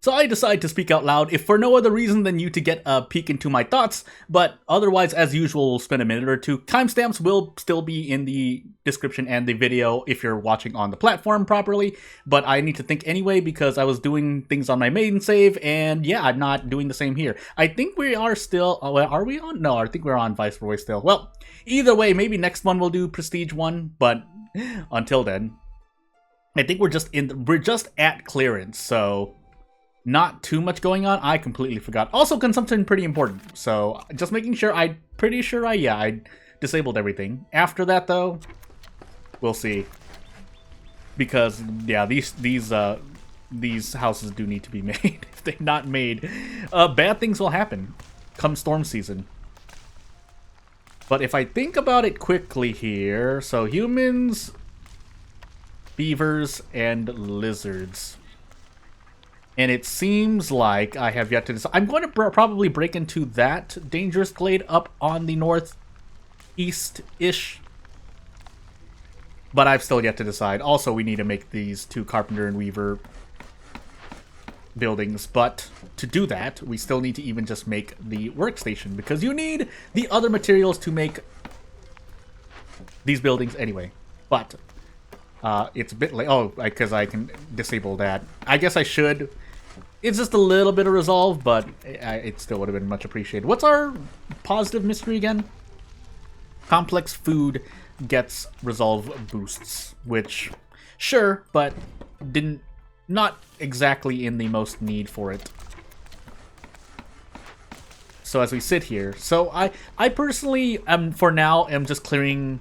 So I decide to speak out loud, if for no other reason than you to get a peek into my thoughts, but otherwise, as usual, we'll spend a minute or two. Timestamps will still be in the description and the video if you're watching on the platform properly, but I need to think anyway because I was doing things on my main save, and yeah, I'm not doing the same here. I think we are still... are we on? No, I think we're on Viceroy still. Well, either way, maybe next one we'll do Prestige 1, but until then, I think we're just at clearance, so... not too much going on. I completely forgot. Also, consumption pretty important. So just making sure. I'm pretty sure I disabled everything. After that though, we'll see. Because yeah, these houses do need to be made. If they're not made, bad things will happen come storm season. But if I think about it quickly here, so humans, beavers, and lizards. And it seems like I have yet to decide. I'm going to probably break into that dangerous glade up on the northeast-ish. But I've still yet to decide. Also, we need to make these 2 carpenter and weaver buildings. But to do that, we still need to even just make the workstation. Because you need the other materials to make these buildings anyway. But it's a bit late. Oh, because I can disable that. I guess I should... It's just a little bit of resolve, but it still would have been much appreciated. What's our positive mystery again? Complex food gets resolve boosts, which, sure, but not exactly in the most need for it. So as we sit here, so I personally for now am just clearing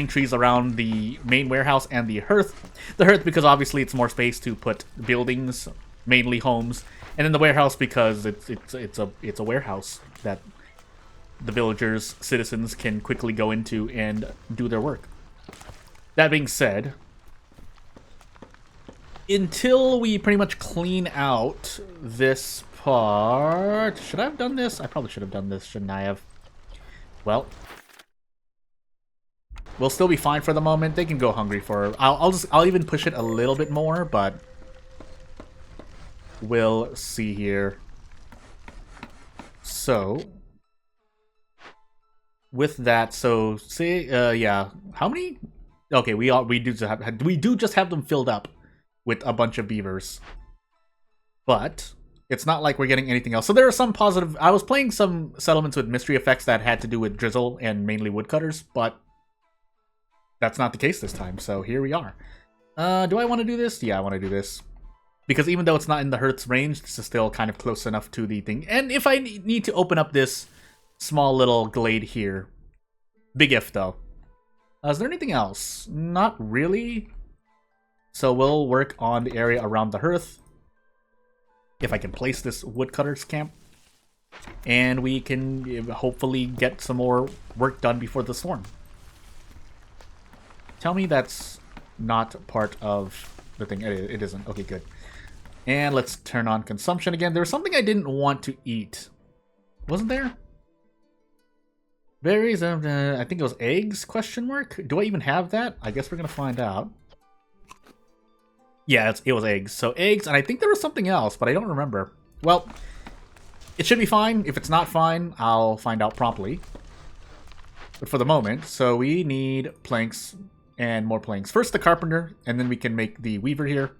trees around the main warehouse and the hearth. The hearth because obviously it's more space to put buildings, mainly homes, and then the warehouse because it's a warehouse that the villagers, citizens can quickly go into and do their work. That being said, until we pretty much clean out this part, should I have done this? I probably should have done this, shouldn't I have? Well, we'll still be fine for the moment. They can go hungry for... I'll even push it a little bit more, but we'll see here. So with that, so say yeah, how many? Okay, we do just have them filled up with a bunch of beavers, but it's not like we're getting anything else. So there are some positive... I was playing some settlements with mystery effects that had to do with Drizzle and mainly woodcutters, but that's not the case this time, so here we are. Do I want to do this? Yeah, I want to do this. Because even though it's not in the Hearth's range, this is still kind of close enough to the thing. And if I need to open up this small little glade here. Big if, though. Is there anything else? Not really. So we'll work on the area around the Hearth. If I can place this woodcutter's camp. And we can hopefully get some more work done before the storm. Tell me that's not part of the thing. It isn't. Okay, good. And let's turn on consumption again. There was something I didn't want to eat. Wasn't there? Berries, I think it was eggs, question mark? Do I even have that? I guess we're going to find out. Yeah, it was eggs. So eggs, and I think there was something else, but I don't remember. Well, it should be fine. If it's not fine, I'll find out promptly. But for the moment, so we need planks and more planks. First the carpenter, and then we can make the weaver here.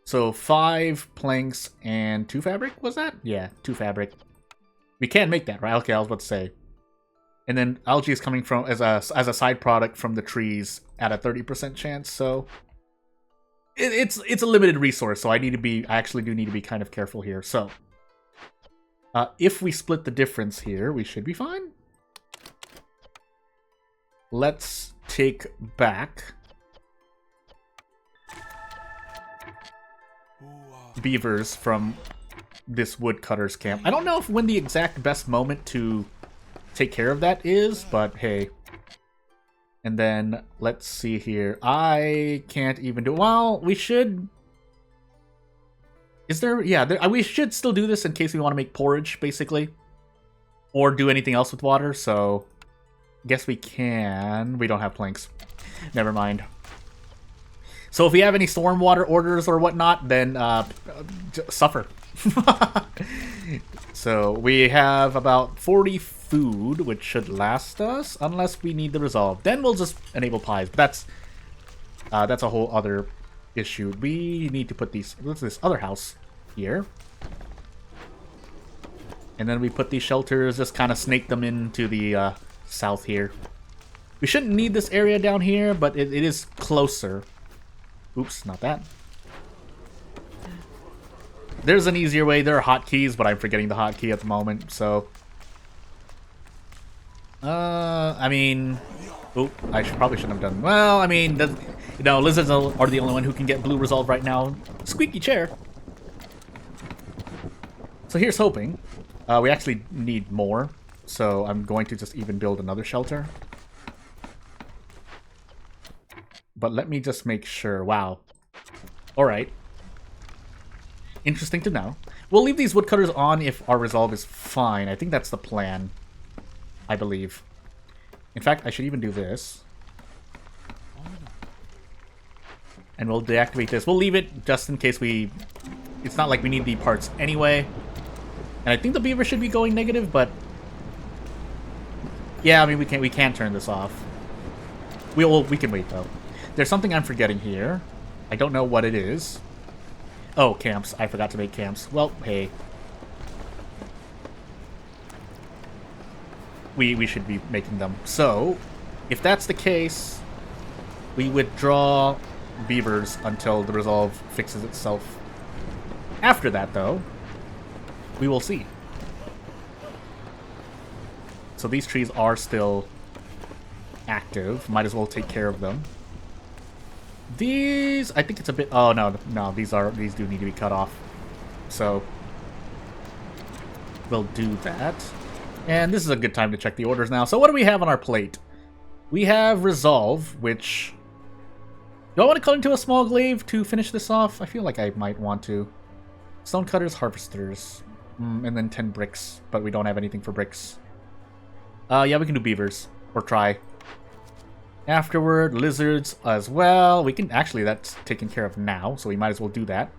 So 5 planks and 2 fabric, was that? Yeah, 2 fabric. We can make that, right? Okay, I was about to say. And then algae is coming from as a side product from the trees at a 30% chance, so it's a limited resource, so I actually do need to be kind of careful here. So if we split the difference here, we should be fine. Let's take back beavers from this woodcutter's camp. I don't know when the exact best moment to take care of that is, but hey. And then let's see here. I can't even do... Well, we should... Is there... Yeah, we should still do this in case we want to make porridge, basically. Or do anything else with water, so... Guess we can. We don't have planks. Never mind. So if we have any stormwater orders or whatnot, then suffer. So we have about 40 food, which should last us, unless we need the resolve. Then we'll just enable pies. But that's a whole other issue. We need to put this other house here. And then we put these shelters, just kind of snake them into the south here. We shouldn't need this area down here, but it is closer. Oops, not that. There's an easier way. There are hotkeys, but I'm forgetting the hotkey at the moment, so... I mean... Oop, probably shouldn't have done... Well, I mean, you know, lizards are the only one who can get blue resolve right now. Squeaky chair. So here's hoping. We actually need more, so I'm going to just even build another shelter. But let me just make sure. Wow. Alright. Interesting to know. We'll leave these woodcutters on if our resolve is fine. I think that's the plan. I believe. In fact, I should even do this. And we'll deactivate this. We'll leave it just in case it's not like we need the parts anyway. And I think the beaver should be going negative, but... Yeah, I mean, we can't turn this off. We can wait, though. There's something I'm forgetting here. I don't know what it is. Oh, camps. I forgot to make camps. Well, hey. We should be making them. So, if that's the case, we withdraw beavers until the resolve fixes itself. After that, though, we will see. So these trees are still active. Might as well take care of them. These, I think it's a bit... Oh, no, these do need to be cut off. So, we'll do that. And this is a good time to check the orders now. So what do we have on our plate? We have Resolve, which... Do I want to cut into a small glaive to finish this off? I feel like I might want to. Stonecutters, Harvesters. And then 10 bricks, but we don't have anything for bricks. Yeah, we can do beavers. Or try. Afterward, lizards as well. We can... Actually, that's taken care of now, so we might as well do that.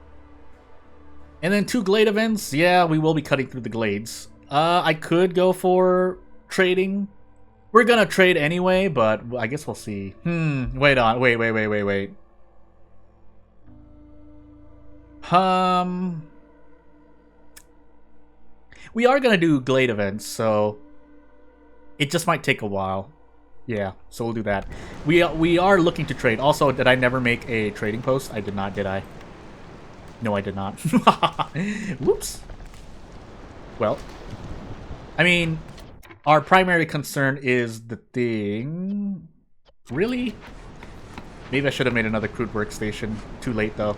And then 2 glade events. Yeah, we will be cutting through the glades. I could go for trading. We're gonna trade anyway, but I guess we'll see. Wait. We are gonna do glade events, so... It just might take a while. Yeah, so we'll do that. We are looking to trade. Also, did I never make a trading post? I did not, did I? No, I did not. Whoops. Well, I mean, our primary concern is the thing. Really? Maybe I should have made another crude workstation. Too late, though.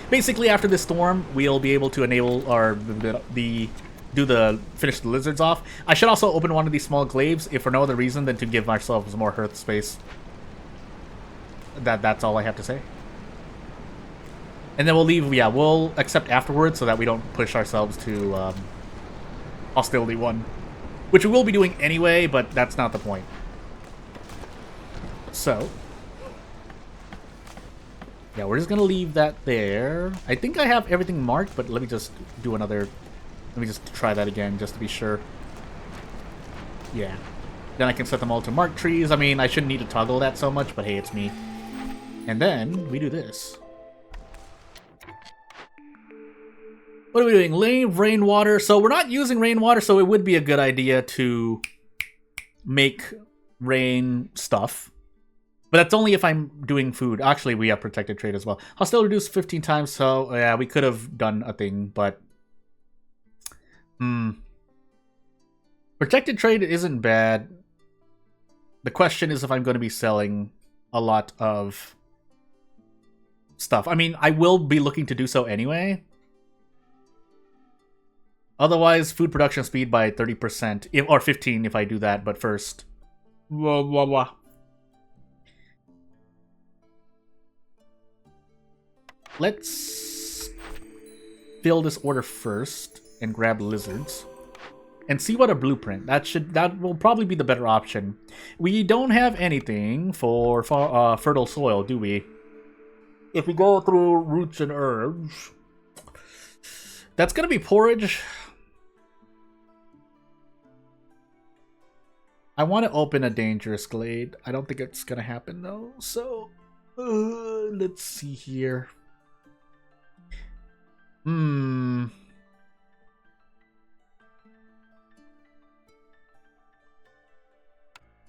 Basically, after this storm, we'll be able to enable our finish the lizards off. I should also open one of these small glaives, if for no other reason than to give ourselves more hearth space. That's all I have to say. And then we'll leave, yeah, we'll accept afterwards so that we don't push ourselves to Hostility 1. Which we will be doing anyway, but that's not the point. So. Yeah, we're just gonna leave that there. I think I have everything marked, but let me just do another... Let me just try that again, just to be sure. Yeah. Then I can set them all to marked trees. I mean, I shouldn't need to toggle that so much, but hey, it's me. And then, we do this. What are we doing? Leave rainwater. So we're not using rainwater, so it would be a good idea to make rain stuff. But that's only if I'm doing food. Actually, we have protected trade as well. Hostility reduced 15 times, so yeah, we could have done a thing, but... Protected trade isn't bad. The question is if I'm going to be selling a lot of stuff. I mean, I will be looking to do so anyway. Otherwise, food production speed by 30%, or 15 if I do that, but first. Blah, blah, blah. Let's fill this order first and grab lizards. and see what a blueprint. That will probably be the better option. We don't have anything for fertile soil, do we? If we go through roots and herbs, that's gonna be porridge. I want to open a dangerous glade. I don't think it's gonna happen though. So let's see here.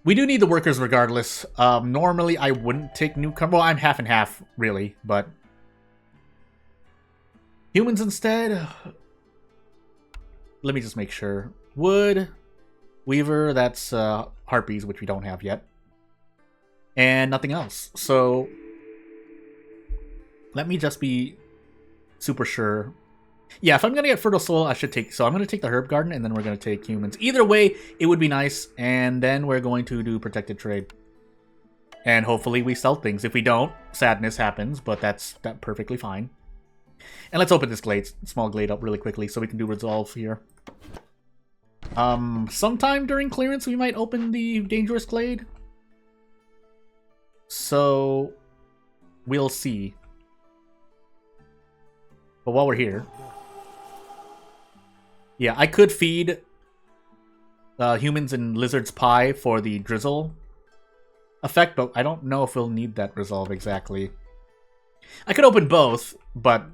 We do need the workers regardless. Normally, I wouldn't take newcomer. Well, I'm half and half, really, but humans instead. Let me just make sure. Wood, Weaver, that's harpies, which we don't have yet, and nothing else. So let me just be super sure. Yeah, if I'm gonna get fertile soil, I should take. So I'm gonna take the herb garden, and then we're gonna take humans. Either way, it would be nice. And then we're going to do protected trade, and hopefully we sell things. If we don't, sadness happens, but that's perfectly fine. And let's open this glade, small glade, up really quickly, so we can do resolve here. Sometime during clearance, we might open the dangerous glade. So we'll see. But while we're here. Yeah, I could feed humans and lizards pie for the drizzle effect, but I don't know if we'll need that resolve exactly. I could open both, but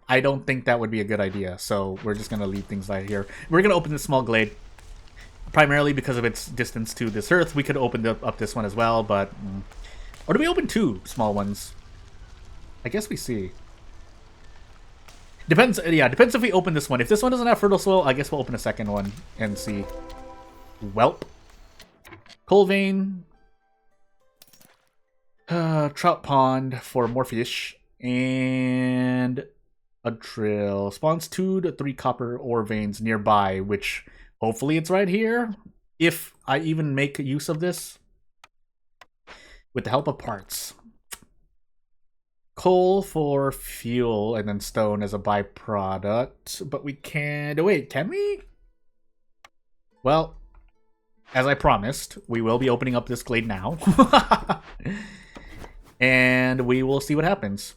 I don't think that would be a good idea, so we're just going to leave things right here. We're going to open this small glade, primarily because of its distance to this earth. We could open up this one as well, but... Or do we open two small ones? I guess we see. Depends, yeah, depends if we open this one. If this one doesn't have fertile soil, I guess we'll open a second one and see. Welp. Coal vein. Trout pond for more fish. And a drill. Spawns 2 to 3 copper ore veins nearby, which hopefully it's right here. If I even make use of this. With the help of parts. Coal for fuel, and then stone as a byproduct. But we can't... Wait, can we? Well, as I promised, we will be opening up this glade now. And we will see what happens.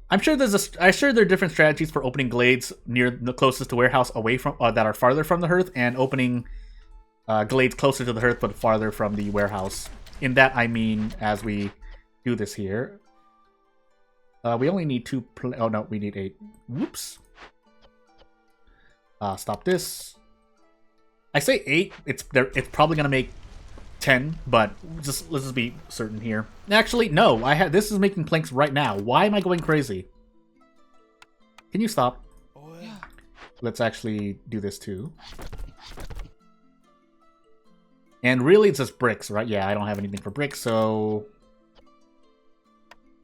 I'm sure there are different strategies for opening glades near the closest to warehouse, away from that are farther from the hearth, and opening glades closer to the hearth but farther from the warehouse. In that, I mean, as we do this here, we only need 2. Oh no, we need 8. Whoops. Stop this. I say 8. It's probably gonna make 10, but let's just be certain here. Actually, no. This is making planks right now. Why am I going crazy? Can you stop? Oh, yeah. Let's actually do this too. And really, it's just bricks, right? Yeah, I don't have anything for bricks, so...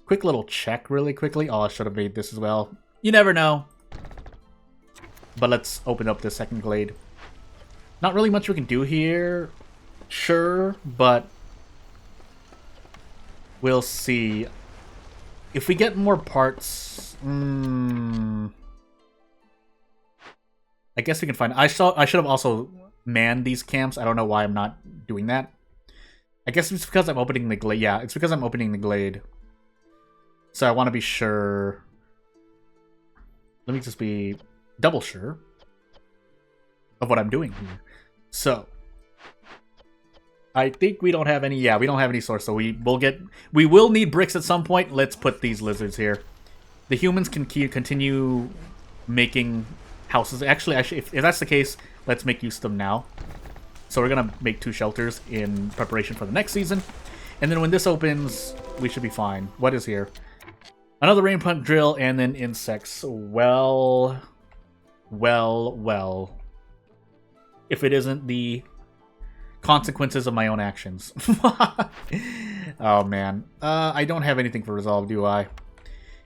Quick little check really quickly. Oh, I should have made this as well. You never know. But let's open up the second glade. Not really much we can do here. Sure, but... We'll see. If we get more parts... I guess we can find... I should have also... man these camps. I don't know why I'm not doing that. I guess it's because I'm opening the glade. Yeah, it's because I'm opening the glade. So I want to be sure. Let me just be double sure of what I'm doing here. So I think we don't have any. Yeah, we don't have any source. So we will need bricks at some point. Let's put these lizards here. The humans can continue making houses. Actually, if that's the case, let's make use of them now. So we're going to make 2 shelters in preparation for the next season. And then when this opens, we should be fine. What is here? Another rain pump drill and then insects. Well. If it isn't the consequences of my own actions. Oh, man. I don't have anything for resolve, do I?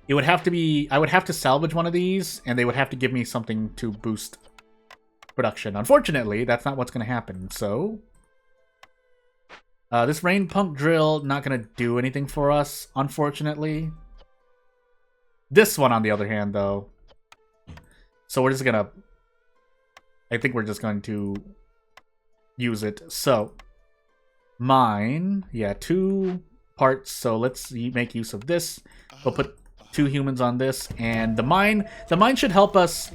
It would have to be... I would have to salvage one of these, and they would have to give me something to boost production. Unfortunately, that's not what's going to happen, so... this rain pump drill, not going to do anything for us, unfortunately. This one, on the other hand, though. So we're just going to I think we're just going to use it. So, mine, yeah, 2 parts. So let's make use of this. We'll put 2 humans on this, and the mine should help us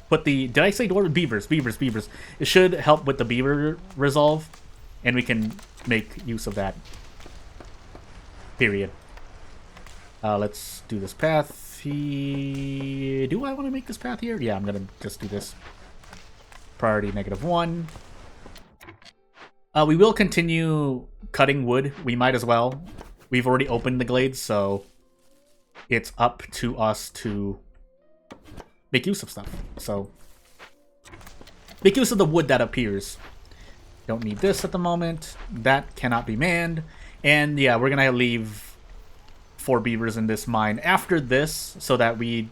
put the, did I say dwarves? Beavers. It should help with the beaver resolve, and we can make use of that. Period. Let's do this path. Do I want to make this path here? Yeah, I'm gonna just do this. Priority -1. We will continue cutting wood. We might as well. We've already opened the glades, so it's up to us to make use of stuff. So, make use of the wood that appears. Don't need this at the moment. That cannot be manned. And yeah, we're gonna leave 4 beavers in this mine after this, so that we...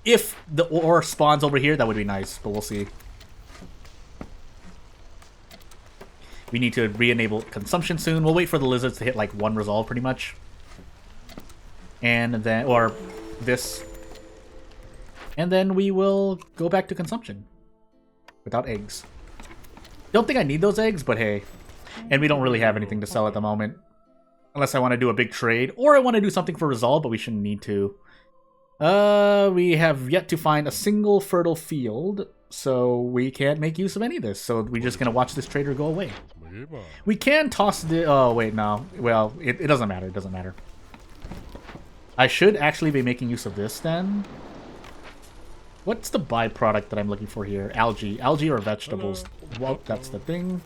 If the ore spawns over here, that would be nice, but we'll see. We need to re-enable consumption soon. We'll wait for the lizards to hit like 1 resolve, pretty much. And then, or this. And then we will go back to consumption. Without eggs. Don't think I need those eggs, but hey. And we don't really have anything to sell at the moment. Unless I want to do a big trade. Or I want to do something for resolve, but we shouldn't need to. We have yet to find a single fertile field. So we can't make use of any of this. So we're just going to watch this trader go away. We can toss the... Oh, wait, no. Well, it doesn't matter. It doesn't matter. I should actually be making use of this, then. What's the byproduct that I'm looking for here? Algae. Algae or vegetables? Well, that's the thing.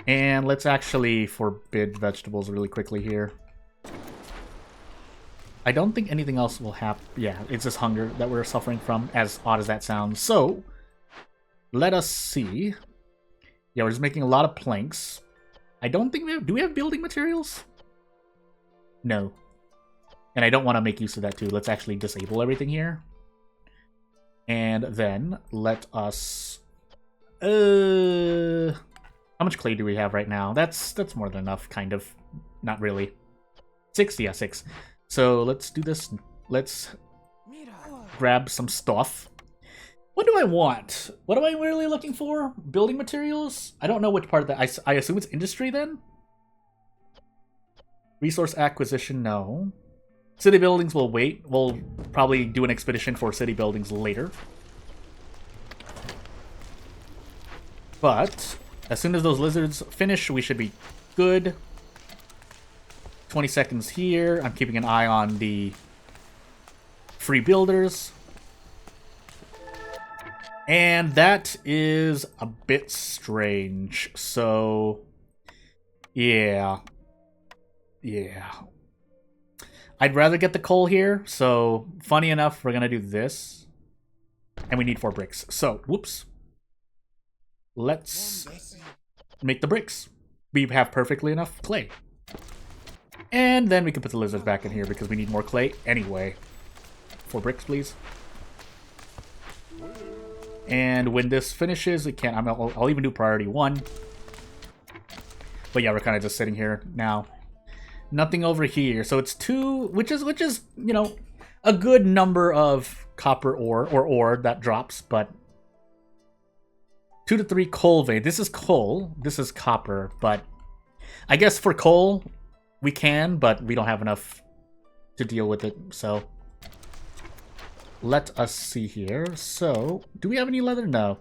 And let's actually forbid vegetables really quickly here. I don't think anything else will happen. Yeah, it's just hunger that we're suffering from, as odd as that sounds. So, let us see. Yeah, we're just making a lot of planks. I don't think we have... Do we have building materials? No. And I don't want to make use of that too. Let's actually disable everything here. And then, let us... How much clay do we have right now? That's more than enough, kind of. Not really. 6? Yeah, 6. So let's do this. Let's grab some stuff. What do I want? What am I really looking for? Building materials? I don't know which part of that. I assume it's industry then? Resource acquisition, no. City buildings will wait. We'll probably do an expedition for city buildings later. But as soon as those lizards finish, we should be good. 20 seconds here. I'm keeping an eye on the free builders. And that is a bit strange. So, yeah. Yeah. I'd rather get the coal here. So, funny enough, we're going to do this. And we need 4 bricks. So, whoops. Let's make the bricks. We have perfectly enough clay. And then we can put the lizards back in here because we need more clay anyway. 4 bricks, please. And when this finishes, it can't. I'll even do priority 1. But yeah, we're kind of just sitting here now. Nothing over here. So it's 2, which is you know, a good number of copper ore or ore that drops, but 2 to 3 coal vein. This is coal. This is copper, but I guess for coal we can, but we don't have enough to deal with it, so let us see here. So, do we have any leather? No.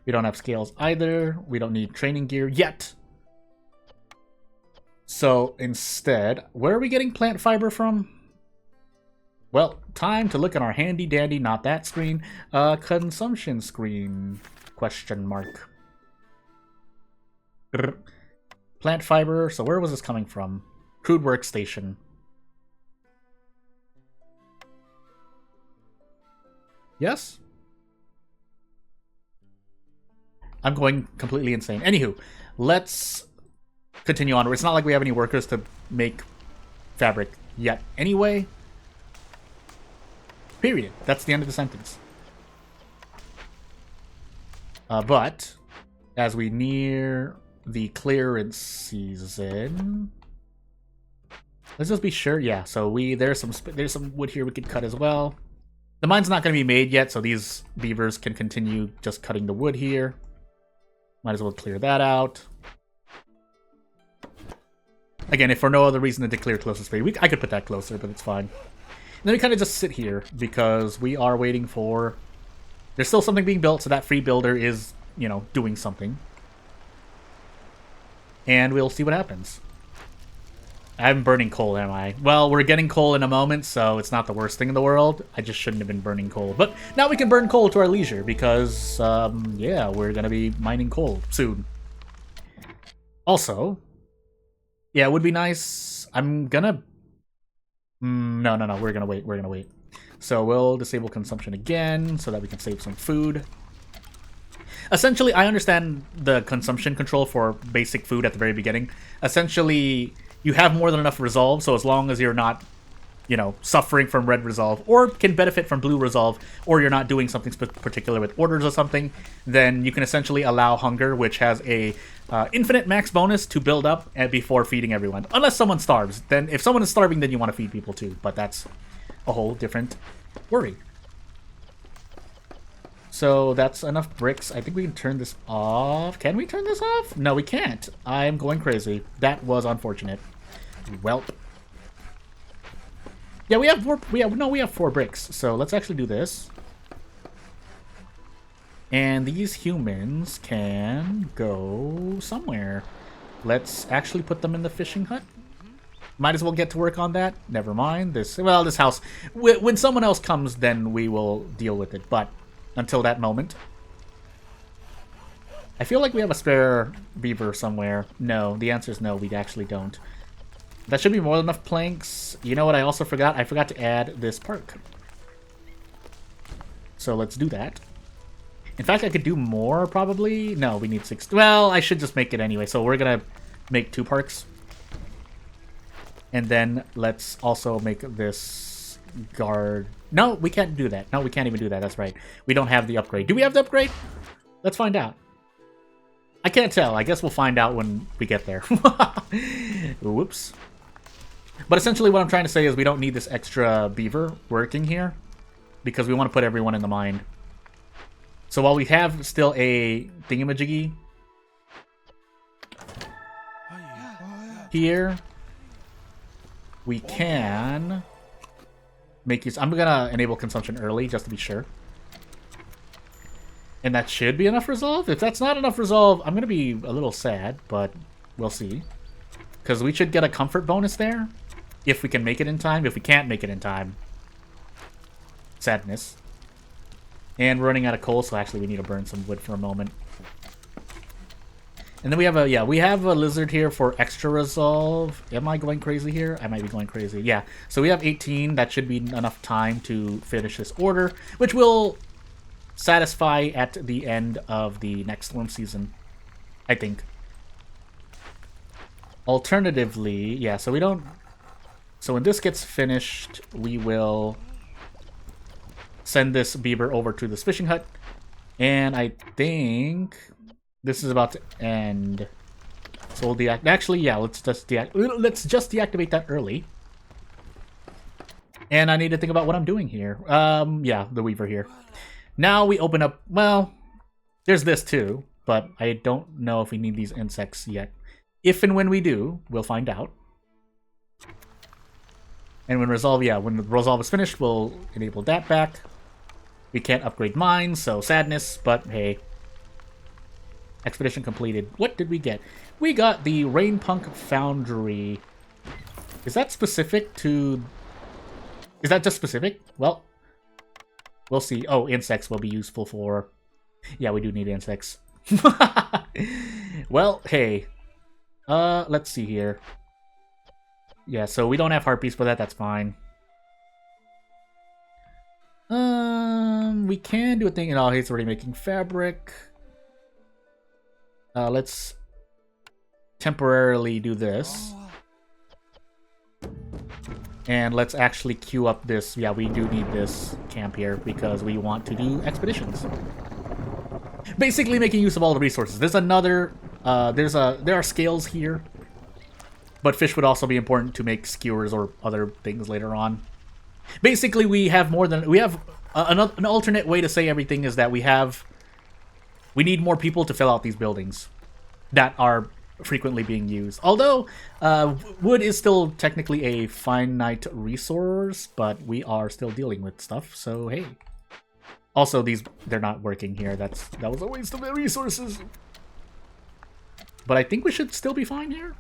We don't have scales either. We don't need training gear yet. So, instead, where are we getting plant fiber from? Well, time to look at our handy dandy, not that screen, consumption screen, question mark. Plant fiber, so where was this coming from? Crude workstation. Yes? I'm going completely insane. Anywho, let's continue on. It's not like we have any workers to make fabric yet anyway. Period. That's the end of the sentence. But as we near the clearance season, let's just be sure. Yeah, so there's some wood here we could cut as well. The mine's not going to be made yet, so these beavers can continue just cutting the wood here. Might as well clear that out. Again, if for no other reason than to clear closest space, I could put that closer, but it's fine. And then we kind of just sit here because we are waiting for... There's still something being built, so that free builder is, you know, doing something. And we'll see what happens. I'm burning coal, am I? Well, we're getting coal in a moment, so it's not the worst thing in the world. I just shouldn't have been burning coal. But now we can burn coal to our leisure because, yeah, we're going to be mining coal soon. Also, yeah, it would be nice. I'm going to... No, we're going to wait. We're going to wait. So we'll disable consumption again so that we can save some food. Essentially, I understand the consumption control for basic food at the very beginning. Essentially... You have more than enough resolve, so as long as you're not, you know, suffering from red resolve, or can benefit from blue resolve, or you're not doing something particular with orders or something, then you can essentially allow hunger, which has a infinite max bonus to build up before feeding everyone. Unless someone starves. Then if someone is starving, then you want to feed people too, but that's a whole different worry. So that's enough bricks. I think we can turn this off. Can we turn this off? No, we can't. I'm going crazy. That was unfortunate. Welp. Yeah, we have 4 bricks. So let's actually do this. And these humans can go somewhere. Let's actually put them in the fishing hut. Might as well get to work on that. Never mind. This house. When someone else comes, then we will deal with it. But until that moment. I feel like we have a spare beaver somewhere. No, the answer is no, we actually don't. That should be more than enough planks. You know what I also forgot? I forgot to add this park. So let's do that. In fact, I could do more, probably. No, we need 6. Well, I should just make it anyway. So we're going to make 2 parks. And then let's also make this guard... No, we can't do that. No, we can't even do that. That's right. We don't have the upgrade. Do we have the upgrade? Let's find out. I can't tell. I guess we'll find out when we get there. Whoops. But essentially what I'm trying to say is we don't need this extra beaver working here because we want to put everyone in the mine. So while we have still a thingamajiggy here, we can make use... I'm going to enable consumption early just to be sure. And that should be enough resolve. If that's not enough resolve, I'm going to be a little sad, but we'll see. Because we should get a comfort bonus there. If we can make it in time. If we can't make it in time. Sadness. And we're running out of coal, so actually we need to burn some wood for a moment. And then we have a, we have a lizard here for extra resolve. Am I going crazy here? I might be going crazy. Yeah, so we have 18. That should be enough time to finish this order, which will satisfy at the end of the next storm season, I think. Alternatively, yeah, so we don't... So when this gets finished, we will send this beaver over to this fishing hut. And I think this is about to end. So we'll deactivate... Actually, yeah, let's just deactivate that early. And I need to think about what I'm doing here. Yeah, the weaver here. Now we open up... Well, there's this too, but I don't know if we need these insects yet. If and when we do, we'll find out. And when resolve, yeah, when the resolve is finished, we'll enable that back. We can't upgrade mines, so sadness, but hey. Expedition completed. What did we get? We got the Rainpunk Foundry. Is that specific to... Is that just specific? Well, we'll see. Oh, insects will be useful for... Yeah, we do need insects. Well, hey. Let's see here. Yeah, so we don't have harpies for that. That's fine. We can do a thing. Oh, he's already making fabric. Let's temporarily do this. And let's actually queue up this. Yeah, we do need this camp here because we want to do expeditions. Basically making use of all the resources. There's another... there are scales here. But fish would also be important to make skewers or other things later on. Basically, we have more than... We have an alternate way to say everything is that we need more people to fill out these buildings that are frequently being used. Although, wood is still technically a finite resource, but we are still dealing with stuff, so hey. Also, they're not working here. That was a waste of resources. But I think we should still be fine here.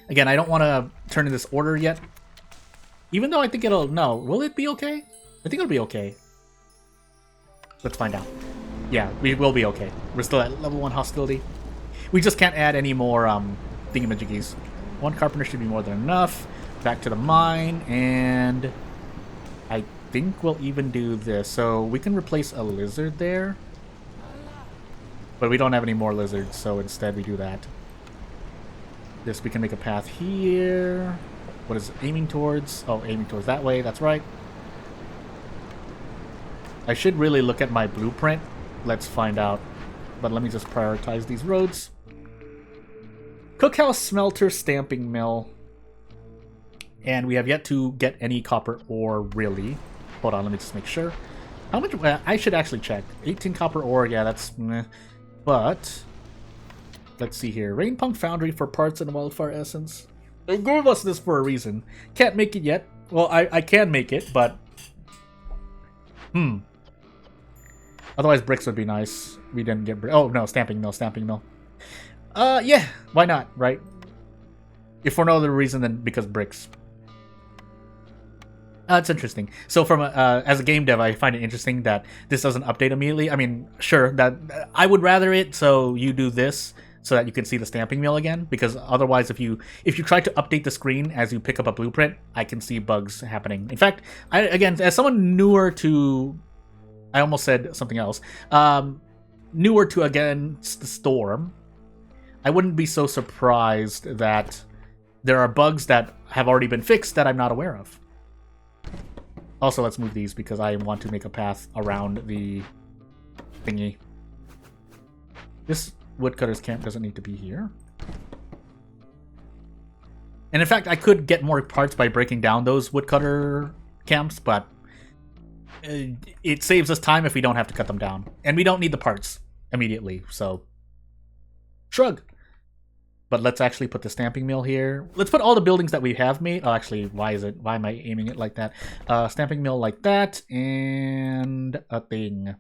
Again, I don't want to turn in this order yet. Even though I think it'll... No, will it be okay? I think it'll be okay. Let's find out. Yeah, we will be okay. We're still at level 1 hostility. We just can't add any more thingamajiggies. 1 carpenter should be more than enough. Back to the mine, and I think we'll even do this. So we can replace a lizard there. But we don't have any more lizards, so instead we do that. This, we can make a path here. What is it aiming towards? Oh, aiming towards that way, that's right. I should really look at my blueprint. Let's find out. But let me just prioritize these roads. Cookhouse, smelter, stamping mill. And we have yet to get any copper ore, really. Hold on, let me just make sure. How much? I should actually check. 18 copper ore, yeah, that's meh. But let's see here. Rainpunk Foundry for parts and wildfire essence. They gave us this for a reason. Can't make it yet. Well, I can make it, but... Otherwise, bricks would be nice. We didn't get bricks. Oh, no, stamping mill, stamping mill. Yeah, why not, right? If for no other reason than because bricks. It's interesting. So from as a game dev, I find it interesting that this doesn't update immediately. I mean, sure, that I would rather it so you do this so that you can see the stamping mill again, because otherwise if you try to update the screen as you pick up a blueprint, I can see bugs happening. In fact, again, as someone newer to... I almost said something else. Newer to Against the Storm, I wouldn't be so surprised that there are bugs that have already been fixed that I'm not aware of. Also, let's move these because I want to make a path around the thingy. This woodcutter's camp doesn't need to be here. And in fact, I could get more parts by breaking down those woodcutter camps, but it saves us time if we don't have to cut them down. And we don't need the parts immediately, so... Shrug! But let's actually put the stamping mill here. Let's put all the buildings that we have made. Oh, actually, why am I aiming it like that? Stamping mill like that, and a thing.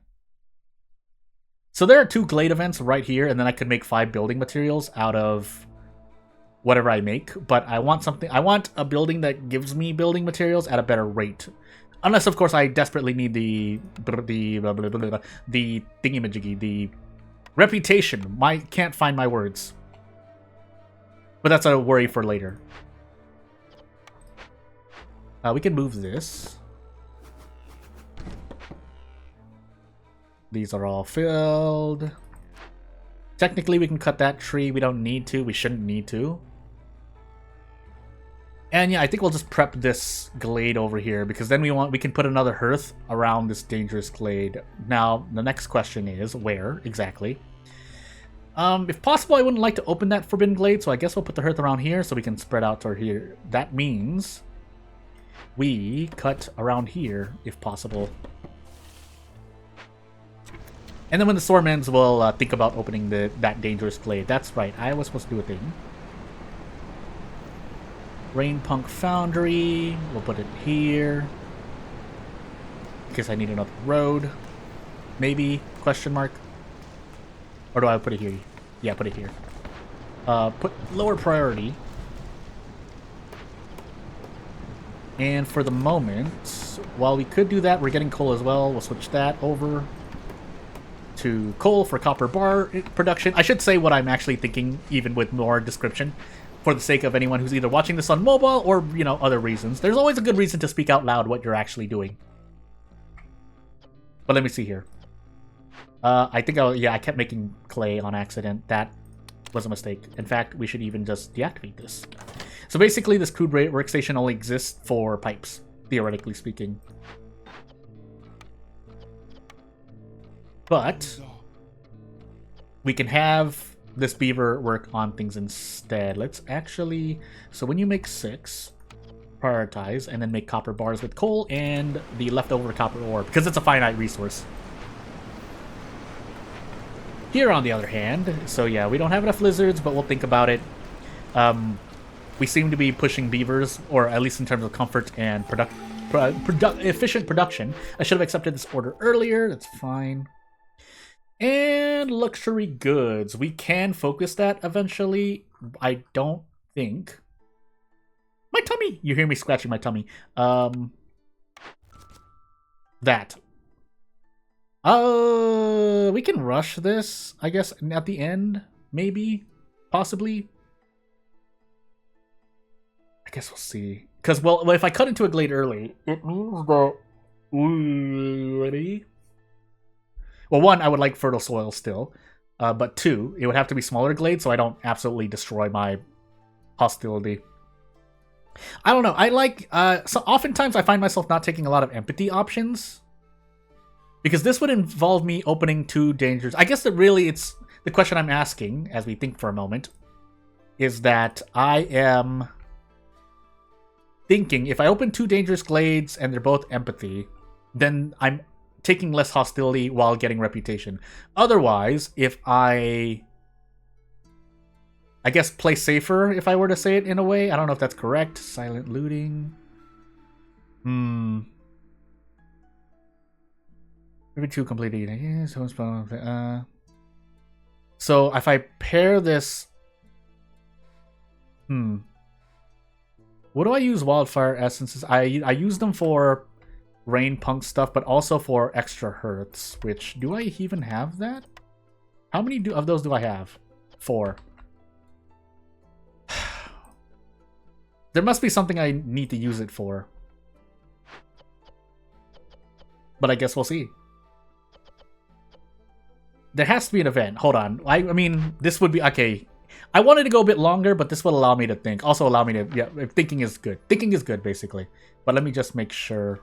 So there are 2 glade events right here, and then I could make 5 building materials out of whatever I make. But I want something. I want a building that gives me building materials at a better rate. Unless, of course, I desperately need the thingy-majiggy, the reputation. Can't find my words. But that's a worry for later. We can move this. These are all filled. Technically, we can cut that tree. We don't need to. We shouldn't need to. And yeah, I think we'll just prep this glade over here because then we can put another hearth around this dangerous glade. Now, the next question is where exactly? If possible, I wouldn't like to open that forbidden glade, so I guess we'll put the hearth around here so we can spread out toward here. That means we cut around here, if possible. And then when the storm ends, we'll think about opening that dangerous glade. That's right, I was supposed to do a thing. Rainpunk Foundry, we'll put it here. In case I need another road. Maybe, question mark. Or do I put it here? Yeah, put it here. Put lower priority. And for the moment, while we could do that, we're getting coal as well. We'll switch that over to coal for copper bar production. I should say what I'm actually thinking, even with more description, for the sake of anyone who's either watching this on mobile or, you know, other reasons. There's always a good reason to speak out loud what you're actually doing. But let me see here. I think I kept making clay on accident. That was a mistake. In fact, we should even just deactivate this. So basically, this crude workstation only exists for pipes, theoretically speaking. But we can have this beaver work on things instead. Let's actually... So when you make 6, prioritize and then make copper bars with coal and the leftover copper ore, because it's a finite resource. Here, on the other hand, so yeah, we don't have enough lizards, but we'll think about it. We seem to be pushing beavers, or at least in terms of comfort and efficient production. I should have accepted this order earlier. That's fine. And luxury goods. We can focus that eventually. I don't think. My tummy! You hear me scratching my tummy. That. We can rush this, I guess, at the end. Maybe. Possibly. I guess we'll see. Because, well, if I cut into a glade early, it means that... Ready? Well, one, I would like fertile soil still. But two, it would have to be smaller glades so I don't absolutely destroy my hostility. I don't know. I like... so oftentimes I find myself not taking a lot of empathy options. Because this would involve me opening 2 dangers. I guess that really it's... The question I'm asking, as we think for a moment, is that I am... thinking if I open 2 dangerous glades and they're both empathy, then I'm taking less hostility while getting reputation. Otherwise, if I guess play safer, if I were to say it in a way. I don't know if that's correct. Silent looting. Maybe 2 completed. Yeah, so if I pair this... What do I use wildfire essences? I use them for rain punk stuff, but also for extra hearths, which... Do I even have that? How many of those do I have? 4. There must be something I need to use it for. But I guess we'll see. There has to be an event. Hold on. I mean, this would be... Okay. I wanted to go a bit longer, but this would allow me to think. Also allow me to... Yeah, thinking is good. Thinking is good, basically. But let me just make sure.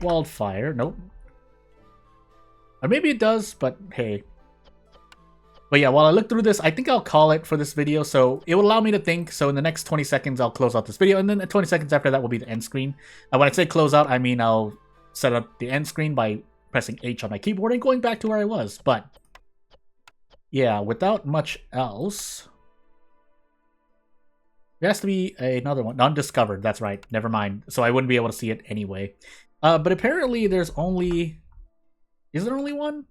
Wildfire. Nope. Or maybe it does, but hey. But yeah, while I look through this, I think I'll call it for this video. So it will allow me to think. So in the next 20 seconds, I'll close out this video. And then 20 seconds after that will be the end screen. And when I say close out, I mean I'll set up the end screen by pressing H on my keyboard and going back to where I was. But yeah, without much else, there has to be another one. Undiscovered, that's right. Never mind. So I wouldn't be able to see it anyway. But apparently there's only... Is there only one?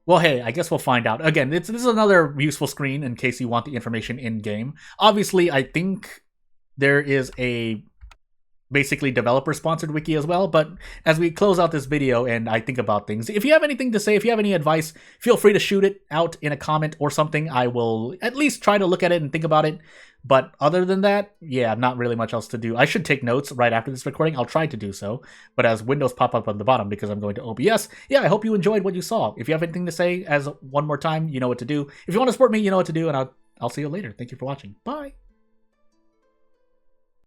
Well, hey, I guess we'll find out. Again, this is another useful screen in case you want the information in-game. Obviously, I think there is a basically developer-sponsored wiki as well, but as we close out this video and I think about things, if you have anything to say, if you have any advice, feel free to shoot it out in a comment or something. I will at least try to look at it and think about it. But other than that, yeah, not really much else to do. I should take notes right after this recording. I'll try to do so. But as windows pop up on the bottom because I'm going to OBS, yeah, I hope you enjoyed what you saw. If you have anything to say, as one more time, you know what to do. If you want to support me, you know what to do, and I'll see you later. Thank you for watching. Bye.